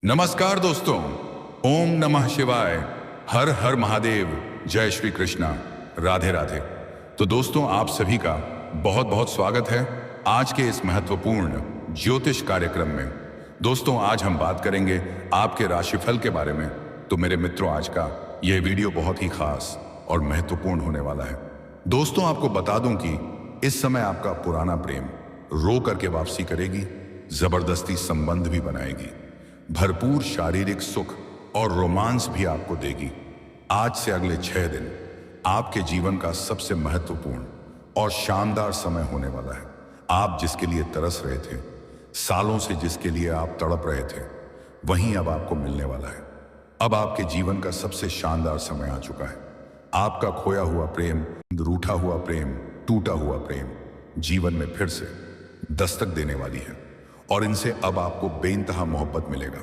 नमस्कार दोस्तों। ओम नमः शिवाय। हर हर महादेव। जय श्री कृष्णा। राधे राधे। तो दोस्तों, आप सभी का बहुत बहुत स्वागत है आज के इस महत्वपूर्ण ज्योतिष कार्यक्रम में। दोस्तों, आज हम बात करेंगे आपके राशिफल के बारे में। तो मेरे मित्रों, आज का यह वीडियो बहुत ही खास और महत्वपूर्ण होने वाला है। दोस्तों, आपको बता दूं कि इस समय आपका पुराना प्रेम रो करके वापसी करेगी, जबरदस्ती संबंध भी बनाएगी, भरपूर शारीरिक सुख और रोमांस भी आपको देगी। आज से अगले 6 दिन आपके जीवन का सबसे महत्वपूर्ण और शानदार समय होने वाला है। आप जिसके लिए तरस रहे थे, सालों से जिसके लिए आप तड़प रहे थे, वहीं अब आपको मिलने वाला है। अब आपके जीवन का सबसे शानदार समय आ चुका है। आपका खोया हुआ प्रेम, रूठा हुआ प्रेम, टूटा हुआ प्रेम जीवन में फिर से दस्तक देने वाली है और इनसे अब आपको बेइंतहा मोहब्बत मिलेगा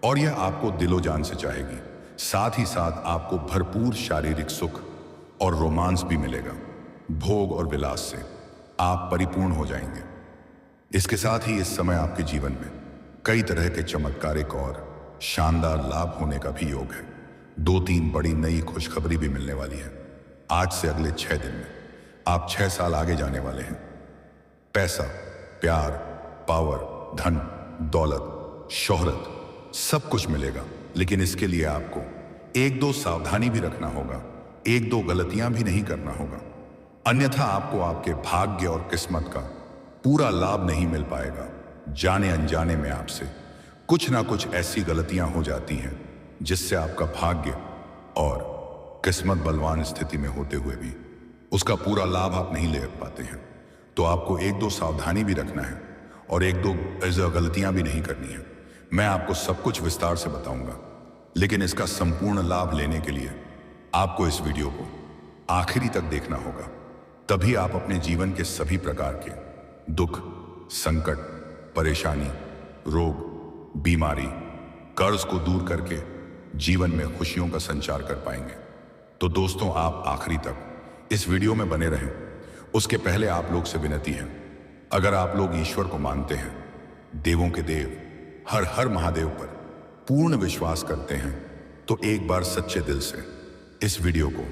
और यह आपको दिलो जान से चाहेगी। साथ ही साथ आपको भरपूर शारीरिक सुख और रोमांस भी मिलेगा। भोग और विलास से आप परिपूर्ण हो जाएंगे। इसके साथ ही इस समय आपके जीवन में कई तरह के चमत्कारिक और शानदार लाभ होने का भी योग है। 2-3 बड़ी नई खुशखबरी भी मिलने वाली है। आज से अगले 6 दिन में आप 6 साल आगे जाने वाले हैं। पैसा, प्यार, पावर, धन, दौलत, शोहरत सब कुछ मिलेगा, लेकिन इसके लिए आपको 1-2 सावधानी भी रखना होगा, 1-2 गलतियां भी नहीं करना होगा, अन्यथा आपको आपके भाग्य और किस्मत का पूरा लाभ नहीं मिल पाएगा। जाने अनजाने में आपसे कुछ ना कुछ ऐसी गलतियां हो जाती हैं जिससे आपका भाग्य और किस्मत बलवान स्थिति में होते हुए भी उसका पूरा लाभ आप नहीं ले पाते हैं। तो आपको 1-2 सावधानी भी रखना है और 1-2 गलतियां भी नहीं करनी है। मैं आपको सब कुछ विस्तार से बताऊंगा, लेकिन इसका संपूर्ण लाभ लेने के लिए आपको इस वीडियो को आखिरी तक देखना होगा। तभी आप अपने जीवन के सभी प्रकार के दुख, संकट, परेशानी, रोग, बीमारी, कर्ज को दूर करके जीवन में खुशियों का संचार कर पाएंगे। तो दोस्तों, आप आखिरी तक इस वीडियो में बने रहें। उसके पहले आप लोग से विनती है, अगर आप लोग ईश्वर को मानते हैं, देवों के देव हर हर महादेव पर पूर्ण विश्वास करते हैं, तो एक बार सच्चे दिल से इस वीडियो को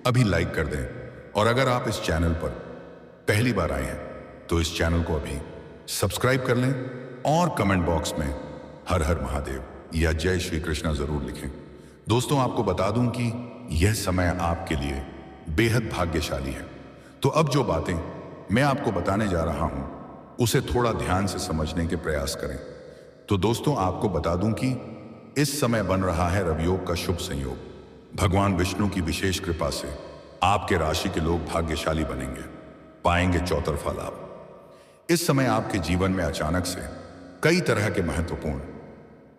अभी लाइक कर दें। और अगर आप इस चैनल पर पहली बार आए हैं तो इस चैनल को अभी सब्सक्राइब कर लें और कमेंट बॉक्स में हर हर महादेव या जय श्री कृष्णा जरूर लिखें। दोस्तों, आपको बता दूं कि यह समय आपके लिए बेहद भाग्यशाली है। तो अब जो बातें मैं आपको बताने जा रहा हूं, उसे थोड़ा ध्यान से समझने के प्रयास करें। तो दोस्तों, आपको बता दूं कि इस समय बन रहा है रवियोग का शुभ संयोग। भगवान विष्णु की विशेष कृपा से आपके राशि के लोग भाग्यशाली बनेंगे, पाएंगे चौतरफा लाभ। इस समय आपके जीवन में अचानक से कई तरह के महत्वपूर्ण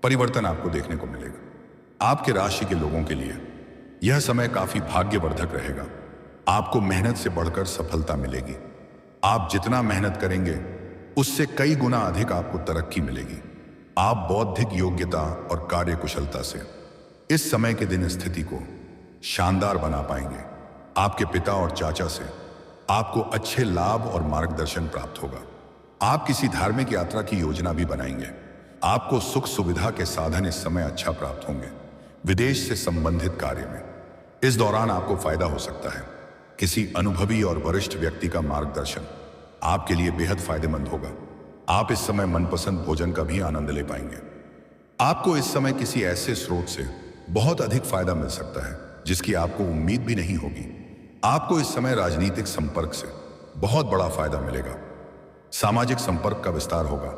परिवर्तन आपको देखने को मिलेगा। आपके राशि के लोगों के लिए यह समय काफी भाग्यवर्धक रहेगा। आपको मेहनत से बढ़कर सफलता मिलेगी। आप जितना मेहनत करेंगे उससे कई गुना अधिक आपको तरक्की मिलेगी। आप बौद्धिक योग्यता और कार्यकुशलता से इस समय के दिन स्थिति को शानदार बना पाएंगे। आपके पिता और चाचा से आपको अच्छे लाभ और मार्गदर्शन प्राप्त होगा। आप किसी धार्मिक यात्रा की योजना भी बनाएंगे। आपको सुख सुविधा के साधन इस समय अच्छा प्राप्त होंगे। विदेश से संबंधित कार्य में इस दौरान आपको फायदा हो सकता है। किसी अनुभवी और वरिष्ठ व्यक्ति का मार्गदर्शन आपके लिए बेहद फायदेमंद होगा। आप इस समय मनपसंद भोजन का भी आनंद ले पाएंगे। आपको इस समय किसी ऐसे स्रोत से बहुत अधिक फायदा मिल सकता है जिसकी आपको उम्मीद भी नहीं होगी। आपको इस समय राजनीतिक संपर्क से बहुत बड़ा फायदा मिलेगा। सामाजिक संपर्क का विस्तार होगा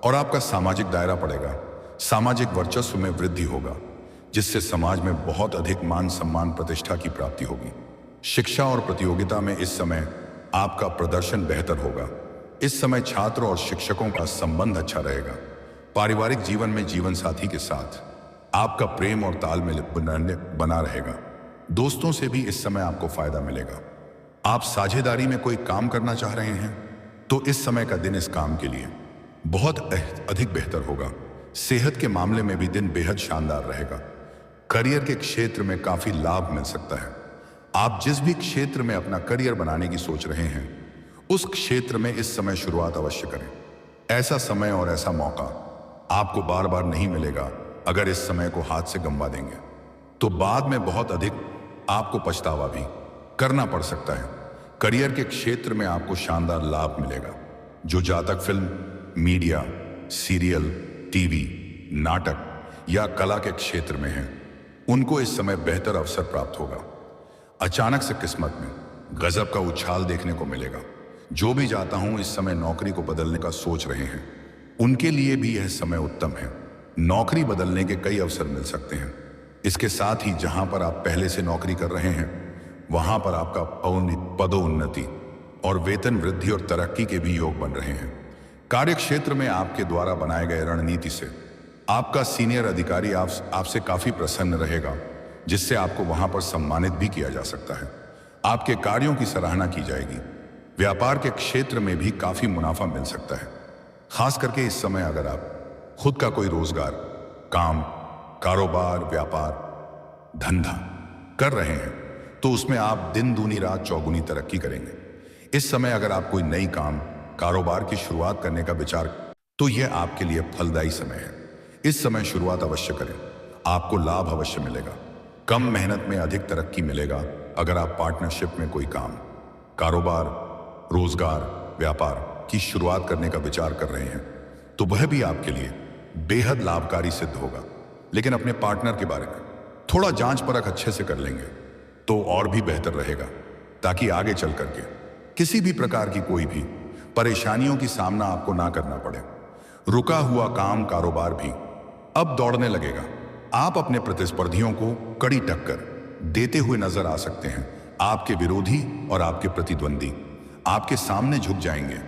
और आपका सामाजिक दायरा बढ़ेगा। सामाजिक वर्चस्व में वृद्धि होगा, जिससे समाज में बहुत अधिक मान सम्मान प्रतिष्ठा की प्राप्ति होगी। शिक्षा और प्रतियोगिता में इस समय आपका प्रदर्शन बेहतर होगा। इस समय छात्र और शिक्षकों का संबंध अच्छा रहेगा। पारिवारिक जीवन में जीवन साथी के साथ आपका प्रेम और तालमेल बना रहेगा। दोस्तों से भी इस समय आपको फायदा मिलेगा। आप साझेदारी में कोई काम करना चाह रहे हैं तो इस समय का दिन इस काम के लिए बहुत अधिक बेहतर होगा। सेहत के मामले में भी दिन बेहद शानदार रहेगा। करियर के क्षेत्र में काफी लाभ मिल सकता है। आप जिस भी क्षेत्र में अपना करियर बनाने की सोच रहे हैं, उस क्षेत्र में इस समय शुरुआत अवश्य करें। ऐसा समय और ऐसा मौका आपको बार बार नहीं मिलेगा अगर इस समय को हाथ से गंवा देंगे तो बाद में बहुत अधिक आपको पछतावा भी करना पड़ सकता है। करियर के क्षेत्र में आपको शानदार लाभ मिलेगा। जो जातक फिल्म, मीडिया, सीरियल, टीवी, नाटक या कला के क्षेत्र में हैं, उनको इस समय बेहतर अवसर प्राप्त होगा। अचानक से किस्मत में गजब का उछाल देखने को मिलेगा। जो भी जाता हूं इस समय नौकरी को बदलने का सोच रहे हैं, उनके लिए भी यह समय उत्तम है। नौकरी बदलने के कई अवसर मिल सकते हैं। इसके साथ ही जहां पर आप पहले से नौकरी कर रहे हैं, वहां पर आपका पदोन्नति और वेतन वृद्धि और तरक्की के भी योग बन रहे हैं। कार्य क्षेत्र में आपके द्वारा बनाए गए रणनीति से आपका सीनियर अधिकारी आपसे काफी प्रसन्न रहेगा, जिससे आपको वहां पर सम्मानित भी किया जा सकता है। आपके कार्यों की सराहना की जाएगी। व्यापार के क्षेत्र में भी काफी मुनाफा मिल सकता है। खास करके इस समय अगर आप खुद का कोई रोजगार, काम, कारोबार, व्यापार, धंधा कर रहे हैं, तो उसमें आप दिन दूनी रात चौगुनी तरक्की करेंगे। इस समय अगर आप कोई नई काम, कारोबार की शुरुआत करने का विचार, तो यह आपके लिए फलदायी समय है। इस समय शुरुआत अवश्य करें, आपको लाभ अवश्य मिलेगा। कम मेहनत में अधिक तरक्की मिलेगा। अगर आप पार्टनरशिप में कोई काम, कारोबार, रोजगार, व्यापार की शुरुआत करने का विचार कर रहे हैं, तो वह भी आपके लिए बेहद लाभकारी सिद्ध होगा। लेकिन अपने पार्टनर के बारे में थोड़ा जांच परख अच्छे से कर लेंगे तो और भी बेहतर रहेगा, ताकि आगे चल करके किसी भी प्रकार की कोई भी परेशानियों की सामना आपको ना करना पड़े। रुका हुआ काम, कारोबार भी अब दौड़ने लगेगा। आप अपने प्रतिस्पर्धियों को कड़ी टक्कर देते हुए नजर आ सकते हैं। आपके विरोधी और आपके प्रतिद्वंदी आपके सामने झुक जाएंगे।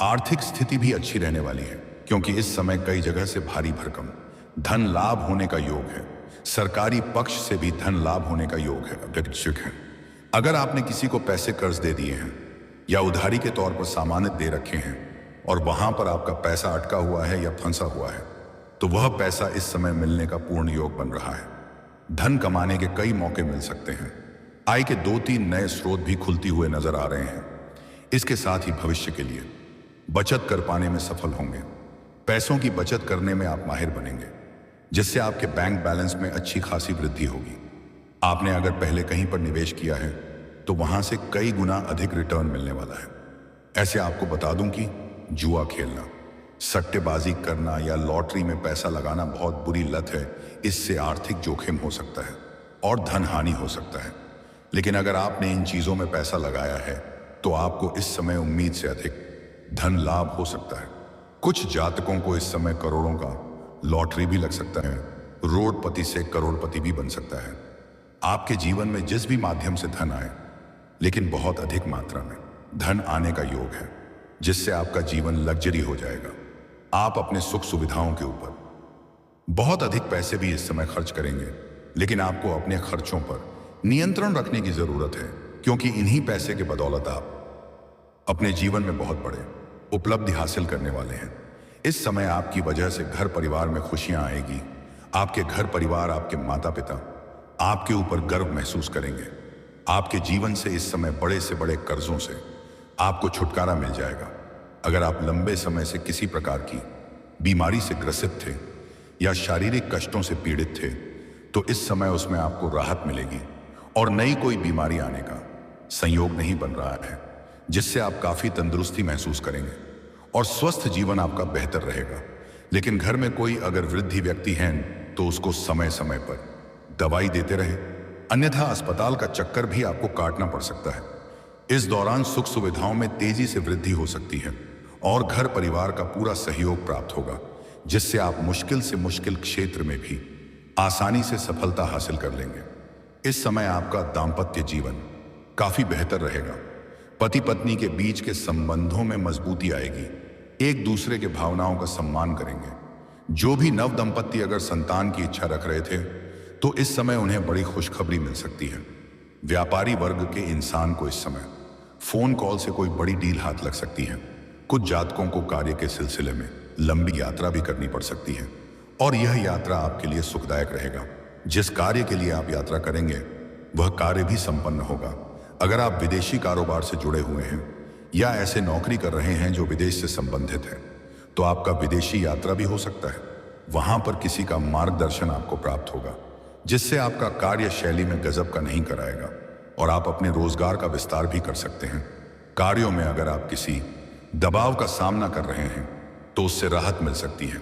आर्थिक स्थिति भी अच्छी रहने वाली है, क्योंकि इस समय कई जगह से भारी भरकम धन लाभ होने का योग है। सरकारी पक्ष से भी धन लाभ होने का योग है। अगर आपने किसी को पैसे कर्ज दे दिए हैं या उधारी के तौर पर सामान दे रखे हैं और वहां पर आपका पैसा अटका हुआ है या फंसा हुआ है, तो वह पैसा इस समय मिलने का पूर्ण योग बन रहा है। धन कमाने के कई मौके मिल सकते हैं। आय के 2-3 नए स्रोत भी खुलती हुए नजर आ रहे हैं। इसके साथ ही भविष्य के लिए बचत कर पाने में सफल होंगे। पैसों की बचत करने में आप माहिर बनेंगे, जिससे आपके बैंक बैलेंस में अच्छी खासी वृद्धि होगी। आपने अगर पहले कहीं पर निवेश किया है, तो वहां से कई गुना अधिक रिटर्न मिलने वाला है। ऐसे आपको बता दूं कि जुआ खेलना, सट्टेबाजी करना या लॉटरी में पैसा लगाना बहुत बुरी लत है। इससे आर्थिक जोखिम हो सकता है और धन हानि हो सकता है। लेकिन अगर आपने इन चीजों में पैसा लगाया है, तो आपको इस समय उम्मीद से अधिक धन लाभ हो सकता है। कुछ जातकों को इस समय करोड़ों का लॉटरी भी लग सकता है। रोडपति से करोड़पति भी बन सकता है। आपके जीवन में जिस भी माध्यम से धन आए, लेकिन बहुत अधिक मात्रा में धन आने का योग है, जिससे आपका जीवन लग्जरी हो जाएगा। आप अपने सुख सुविधाओं के ऊपर बहुत अधिक पैसे भी इस समय खर्च करेंगे, लेकिन आपको अपने खर्चों पर नियंत्रण रखने की जरूरत है, क्योंकि इन्हीं पैसे के बदौलत आप अपने जीवन में बहुत बड़े उपलब्धि हासिल करने वाले हैं। इस समय आपकी वजह से घर परिवार में खुशियां आएगी। आपके घर परिवार, आपके माता पिता आपके ऊपर गर्व महसूस करेंगे। आपके जीवन से इस समय बड़े से बड़े कर्जों से आपको छुटकारा मिल जाएगा। अगर आप लंबे समय से किसी प्रकार की बीमारी से ग्रसित थे या शारीरिक कष्टों से पीड़ित थे, तो इस समय उसमें आपको राहत मिलेगी और नई कोई बीमारी आने का संयोग नहीं बन रहा है, जिससे आप काफी तंदुरुस्ती महसूस करेंगे और स्वस्थ जीवन आपका बेहतर रहेगा। लेकिन घर में कोई अगर वृद्ध व्यक्ति हैं, तो उसको समय समय पर दवाई देते रहे, अन्यथा अस्पताल का चक्कर भी आपको काटना पड़ सकता है। इस दौरान सुख सुविधाओं में तेजी से वृद्धि हो सकती है और घर परिवार का पूरा सहयोग प्राप्त होगा, जिससे आप मुश्किल से मुश्किल क्षेत्र में भी आसानी से सफलता हासिल कर लेंगे। इस समय आपका दाम्पत्य जीवन काफी बेहतर रहेगा। पति पत्नी के बीच के संबंधों में मजबूती आएगी। एक दूसरे के भावनाओं का सम्मान करेंगे। जो भी नव दंपत्ति अगर संतान की इच्छा रख रहे थे, तो इस समय उन्हें बड़ी खुशखबरी मिल सकती है। व्यापारी वर्ग के इंसान को इस समय फोन कॉल से कोई बड़ी डील हाथ लग सकती है। कुछ जातकों को कार्य के सिलसिले में लंबी यात्रा भी करनी पड़ सकती है और यह यात्रा आपके लिए सुखदायक रहेगा। जिस कार्य के लिए आप यात्रा करेंगे, वह कार्य भी संपन्न होगा। अगर आप विदेशी कारोबार से जुड़े हुए हैं या ऐसे नौकरी कर रहे हैं जो विदेश से संबंधित है, तो आपका विदेशी यात्रा भी हो सकता है। वहां पर किसी का मार्गदर्शन आपको प्राप्त होगा, जिससे आपका कार्य शैली में गजब का नहीं कराएगा और आप अपने रोजगार का विस्तार भी कर सकते हैं। कार्यों में अगर आप किसी दबाव का सामना कर रहे हैं तो उससे राहत मिल सकती है।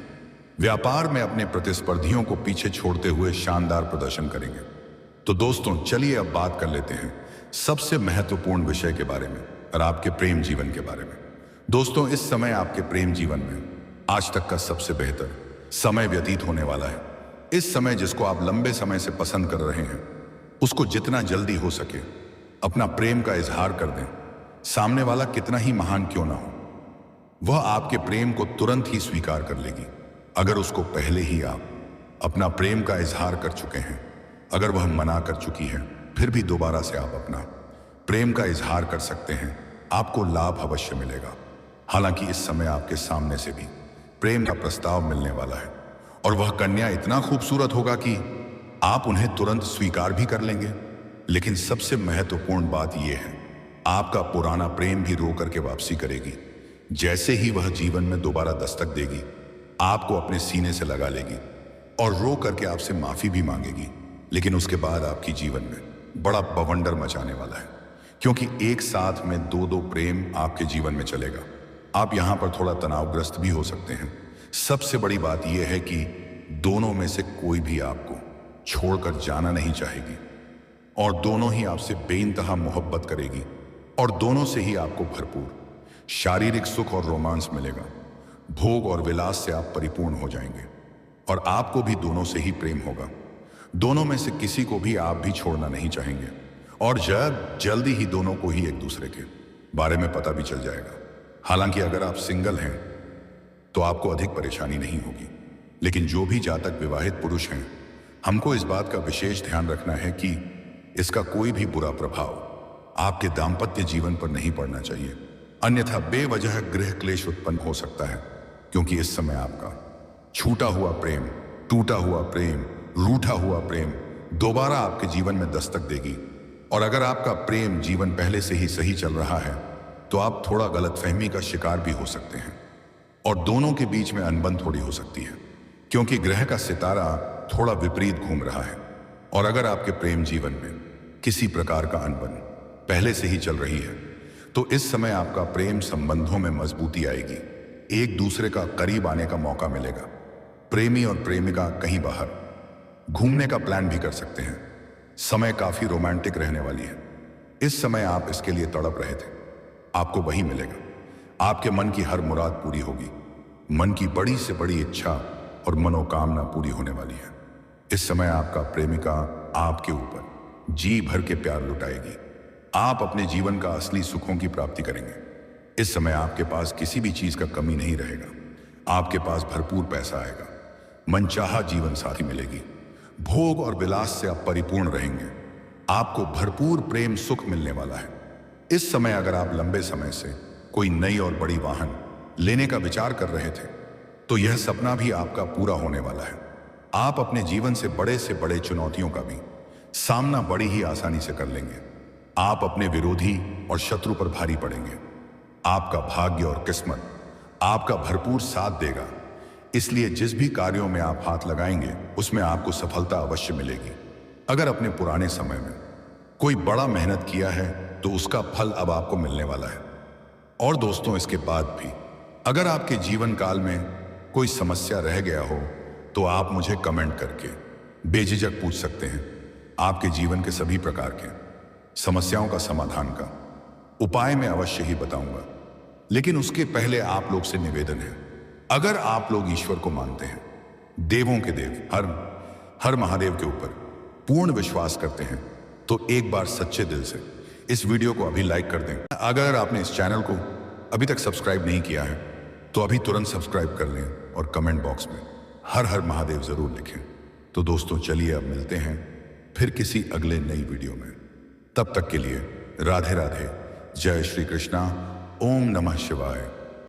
व्यापार में अपने प्रतिस्पर्धियों को पीछे छोड़ते हुए शानदार प्रदर्शन करेंगे। तो दोस्तों चलिए अब बात कर लेते हैं सबसे महत्वपूर्ण विषय के बारे में और आपके प्रेम जीवन के बारे में। दोस्तों, इस समय आपके प्रेम जीवन में आज तक का सबसे बेहतर समय व्यतीत होने वाला है। इस समय जिसको आप लंबे समय से पसंद कर रहे हैं, उसको जितना जल्दी हो सके अपना प्रेम का इजहार कर दें। सामने वाला कितना ही महान क्यों ना हो, वह आपके प्रेम को तुरंत ही स्वीकार कर लेगी। अगर उसको पहले ही आप अपना प्रेम का इजहार कर चुके हैं, अगर वह मना कर चुकी है, फिर भी दोबारा से आप अपना प्रेम का इजहार कर सकते हैं। आपको लाभ अवश्य मिलेगा। हालांकि इस समय आपके सामने से भी प्रेम का प्रस्ताव मिलने वाला है और वह कन्या इतना खूबसूरत होगा कि आप उन्हें तुरंत स्वीकार भी कर लेंगे। लेकिन सबसे महत्वपूर्ण बात यह है, आपका पुराना प्रेम भी रो करके वापसी करेगी। जैसे ही वह जीवन में दोबारा दस्तक देगी, आपको अपने सीने से लगा लेगी और रो करके आपसे माफी भी मांगेगी। लेकिन उसके बाद आपकी जीवन में बड़ा बवंडर मचाने वाला है, क्योंकि एक साथ में दो प्रेम आपके जीवन में चलेगा। आप यहां पर थोड़ा तनावग्रस्त भी हो सकते हैं। सबसे बड़ी बात यह है कि दोनों में से कोई भी आपको छोड़कर जाना नहीं चाहेगी और दोनों ही आपसे बेइंतहा मोहब्बत करेगी और दोनों से ही आपको भरपूर शारीरिक सुख और रोमांस मिलेगा। भोग और विलास से आप परिपूर्ण हो जाएंगे और आपको भी दोनों से ही प्रेम होगा। दोनों में से किसी को भी आप भी छोड़ना नहीं चाहेंगे और जल्दी ही दोनों को ही एक दूसरे के बारे में पता भी चल जाएगा। हालांकि अगर आप सिंगल हैं तो आपको अधिक परेशानी नहीं होगी, लेकिन जो भी जातक विवाहित पुरुष हैं, हमको इस बात का विशेष ध्यान रखना है कि इसका कोई भी बुरा प्रभाव आपके दाम्पत्य जीवन पर नहीं पड़ना चाहिए, अन्यथा बेवजह गृह क्लेश उत्पन्न हो सकता है। क्योंकि इस समय आपका छूटा हुआ प्रेम, टूटा हुआ प्रेम, रूठा हुआ प्रेम दोबारा आपके जीवन में दस्तक देगी। और अगर आपका प्रेम जीवन पहले से ही सही चल रहा है तो आप थोड़ा गलतफहमी का शिकार भी हो सकते हैं और दोनों के बीच में अनबन थोड़ी हो सकती है, क्योंकि ग्रह का सितारा थोड़ा विपरीत घूम रहा है। और अगर आपके प्रेम जीवन में किसी प्रकार का अनबन पहले से ही चल रही है तो इस समय आपका प्रेम संबंधों में मजबूती आएगी। एक दूसरे का करीब आने का मौका मिलेगा। प्रेमी और प्रेमिका कहीं बाहर घूमने का प्लान भी कर सकते हैं। समय काफी रोमांटिक रहने वाली है। इस समय आप इसके लिए तड़प रहे थे, आपको वही मिलेगा। आपके मन की हर मुराद पूरी होगी। मन की बड़ी से बड़ी इच्छा और मनोकामना पूरी होने वाली है। इस समय आपका प्रेमिका आपके ऊपर जी भर के प्यार लुटाएगी। आप अपने जीवन का असली सुखों की प्राप्ति करेंगे। इस समय आपके पास किसी भी चीज का कमी नहीं रहेगा। आपके पास भरपूर पैसा आएगा, मनचाहा जीवन साथी मिलेगी, भोग और विलास से आप परिपूर्ण रहेंगे। आपको भरपूर प्रेम सुख मिलने वाला है। इस समय अगर आप लंबे समय से कोई नई और बड़ी वाहन लेने का विचार कर रहे थे तो यह सपना भी आपका पूरा होने वाला है। आप अपने जीवन से बड़े चुनौतियों का भी सामना बड़ी ही आसानी से कर लेंगे। आप अपने विरोधी और शत्रु पर भारी पड़ेंगे। आपका भाग्य और किस्मत आपका भरपूर साथ देगा। इसलिए जिस भी कार्यों में आप हाथ लगाएंगे उसमें आपको सफलता अवश्य मिलेगी। अगर अपने पुराने समय में कोई बड़ा मेहनत किया है तो उसका फल अब आपको मिलने वाला है। और दोस्तों, इसके बाद भी अगर आपके जीवन काल में कोई समस्या रह गया हो तो आप मुझे कमेंट करके बेझिझक पूछ सकते हैं। आपके जीवन के सभी प्रकार के समस्याओं का समाधान का उपाय मैं अवश्य ही बताऊंगा। लेकिन उसके पहले आप लोग से निवेदन है, अगर आप लोग ईश्वर को मानते हैं, देवों के देव हर महादेव के ऊपर पूर्ण विश्वास करते हैं, तो एक बार सच्चे दिल से इस वीडियो को अभी लाइक कर दें। अगर आपने इस चैनल को अभी तक सब्सक्राइब नहीं किया है तो अभी तुरंत सब्सक्राइब कर लें और कमेंट बॉक्स में हर महादेव जरूर लिखें। तो दोस्तों चलिए अब मिलते हैं फिर किसी अगले नई वीडियो में। तब तक के लिए राधे राधे, जय श्री कृष्णा, ओम नमः शिवाय।